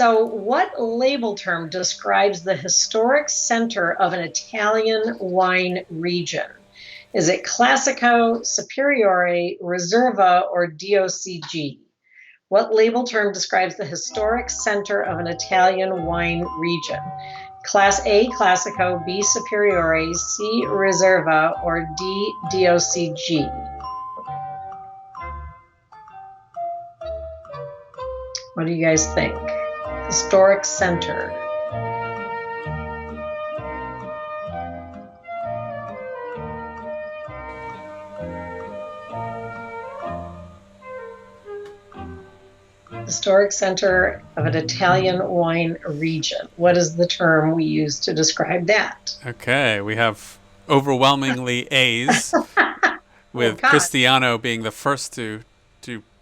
So what label term describes the historic center of an Italian wine region? Is it Classico, Superiore, Reserva, or DOCG? What label term describes the historic center of an Italian wine region? Class A, Classico, B, Superiore, C, Reserva, or D, DOCG? What do you guys think? Historic center. Historic center of an Italian wine region. What is the term we use to describe that? Okay, we have overwhelmingly A's, with Cristiano being the first to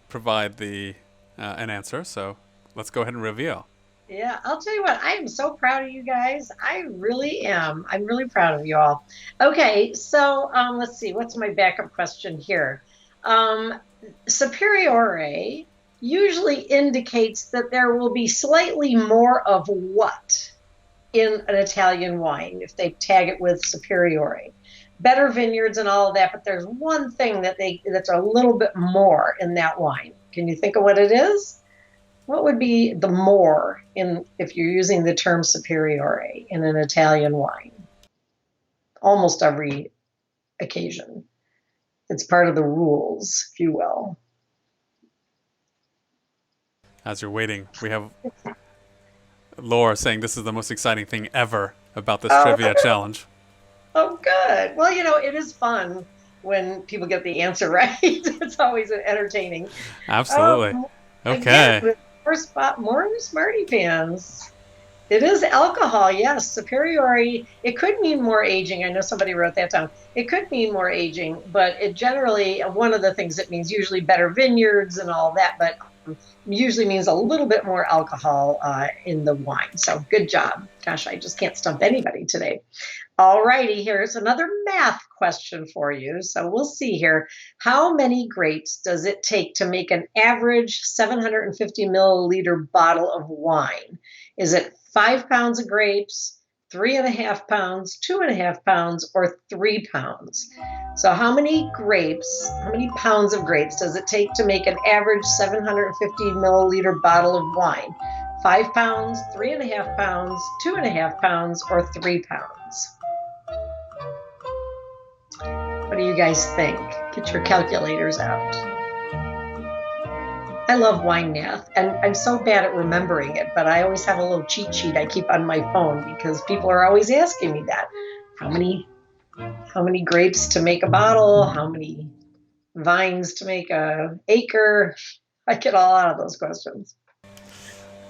provide the an answer. So let's go ahead and reveal. Yeah, I'll tell you what, I am so proud of you guys. I really am. I'm really proud of you all. Okay, so let's see. What's my backup question here? Superiore usually indicates that there will be slightly more of what in an Italian wine if they tag it with Superiore. Better vineyards and all of that, but there's one thing that's a little bit more in that wine. Can you think of what it is? What would be the more if you're using the term Superiore in an Italian wine? Almost every occasion. It's part of the rules, if you will. As you're waiting, we have Laura saying this is the most exciting thing ever about this trivia challenge. Oh, good. Well, it is fun when people get the answer right. It's always entertaining. Absolutely. Okay. Again, more Smarty Pants. It is alcohol, yes. Superiore, it could mean more aging. I know somebody wrote that down. It could mean more aging, but it generally, one of the things it means, usually better vineyards and all that, but usually means a little bit more alcohol in the wine. So good job. Gosh, I just can't stump anybody today. All righty, here's another math question for you. So we'll see here. How many grapes does it take to make an average 750 milliliter bottle of wine? Is it 5 pounds of grapes, 3.5 pounds, 2.5 pounds, or 3 pounds? So how many pounds of grapes does it take to make an average 750 milliliter bottle of wine? 5 pounds, 3.5 pounds, 2.5 pounds, or 3 pounds? What do you guys think? Get your calculators out. I love wine math, and I'm so bad at remembering it, but I always have a little cheat sheet I keep on my phone because people are always asking me that. How many grapes to make a bottle? How many vines to make an acre? I get all out of those questions.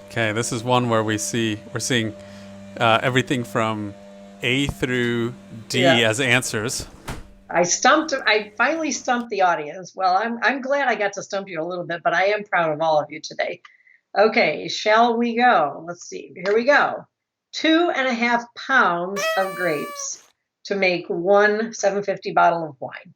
Okay, this is one where we're seeing everything from A through D as answers. I finally stumped the audience. Well, I'm glad I got to stump you a little bit, but I am proud of all of you today. Okay, shall we go? Let's see. Here we go. 2.5 pounds of grapes to make one 750 bottle of wine.